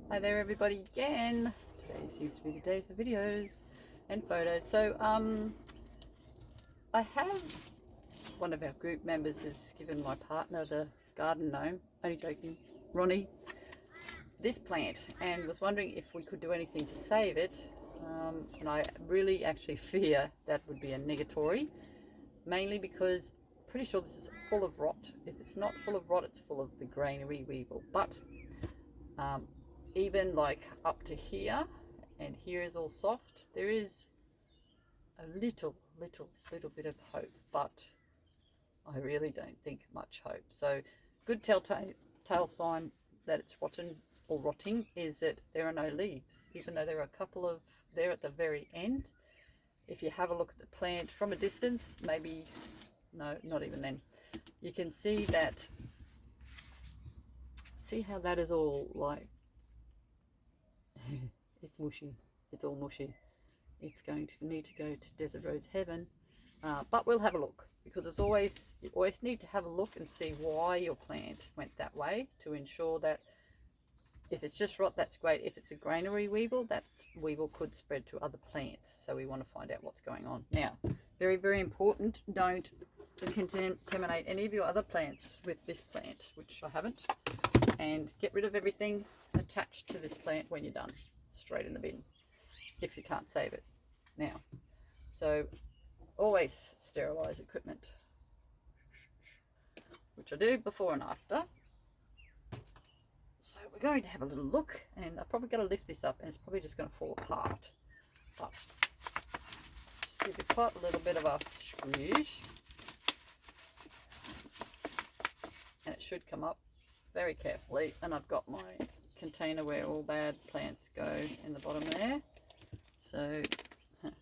Hi there everybody again. Today seems to be the day for videos and photos. So I have one of our group members has given my partner, the garden gnome, only joking, Ronnie, this plant and was wondering if we could do anything to save it. And I really actually fear that would be a negatory, mainly because I'm pretty sure this is full of rot. If it's not full of rot, it's full of the Granuary Weevil. But even like up to here, and here is all soft, there is a little bit of hope, but I really don't think much hope. So good telltale sign that it's rotten or rotting is that there are no leaves, even though there are a couple of there at the very end. If you have a look at the plant from a distance, maybe, no, not even then, you can see that, see how that is all like, it's mushy, it's all mushy. It's going to need to go to Desert Rose Heaven, but we'll have a look, because it's always, you always need to have a look and see why your plant went that way, to ensure that if it's just rot, that's great. If it's a Granuary Weevil, that weevil could spread to other plants, so we want to find out what's going on. Now, very important, don't contaminate any of your other plants with this plant, which I haven't, and get rid of everything attached to this plant when you're done, straight in the bin, if you can't save it. Now, so always sterilize equipment, which I do before and after. So we're going to have a little look, and I'm probably going to lift this up and it's probably just going to fall apart, but just give it quite a little bit of a squish and it should come up very carefully. And I've got my container where all bad plants go in the bottom there. So have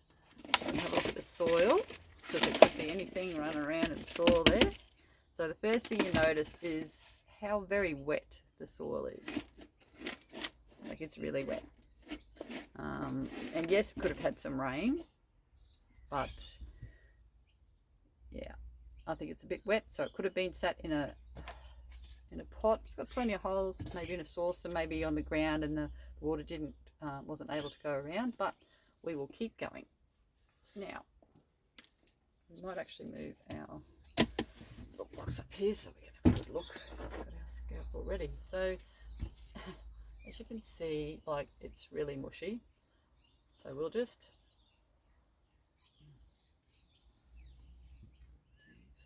a look at the soil, because there could be anything running around in the soil there. So the first thing you notice is how very wet the soil is. Like, it's really wet. And yes, it could have had some rain, but yeah, I think it's a bit wet. So it could have been sat in a pot. It's got plenty of holes, maybe in a saucer, maybe on the ground, and the water wasn't able to go around. But we will keep going. Now, we might actually move our little box up here so we can have a good look. We've got our scalpel ready. So, as you can see, like, it's really mushy. So we'll just,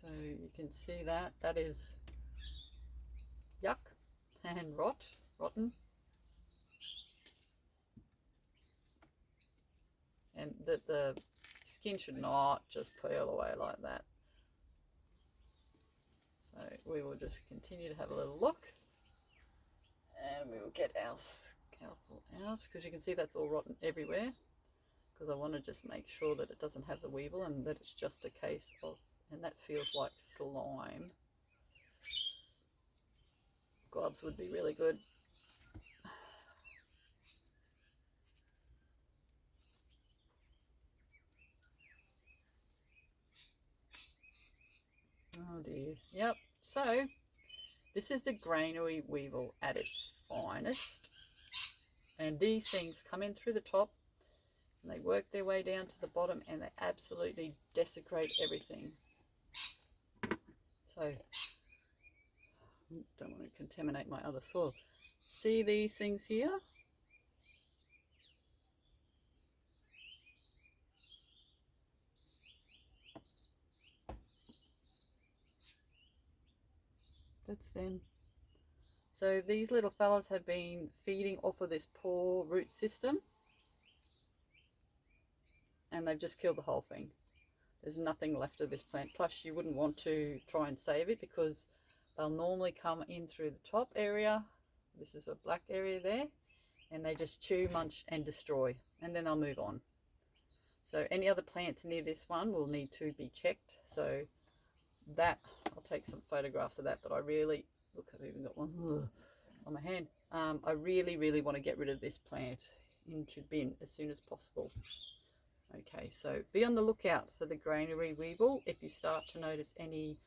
so you can see that is yuck and rotten. And the skin should not just peel away like that. So we will just continue to have a little look, and we will get our scalpel out, because you can see that's all rotten everywhere, because I want to just make sure that it doesn't have the weevil and that it's just a case of, and that feels like slime. Gloves would be really good. Oh dear. Yep. So this is the Granuary Weevil at its finest. And these things come in through the top and they work their way down to the bottom, and they absolutely desecrate everything. So don't want to contaminate my other soil. See these things here? That's them. So these little fellas have been feeding off of this poor root system, and they've just killed the whole thing. There's nothing left of this plant. Plus, you wouldn't want to try and save it, because they'll normally come in through the top area. This is a black area there, and they just chew, munch and destroy, and then they'll move on. So any other plants near this one will need to be checked. So that, I'll take some photographs of that, but I really, look, I've even got one on my hand. I really want to get rid of this plant into bin as soon as possible. Okay, so be on the lookout for the Granuary Weevil. If you start to notice any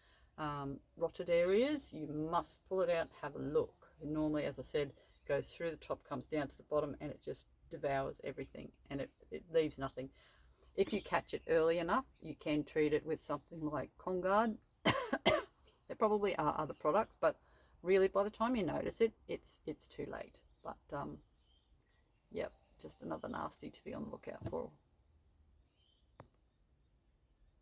rotted areas, you must pull it out and have a look. And normally, as I said, goes through the top, comes down to the bottom, and it just devours everything, and it leaves nothing. If you catch it early enough, you can treat it with something like Congard. There probably are other products, but really by the time you notice it, it's too late. But yep, just another nasty to be on the lookout for.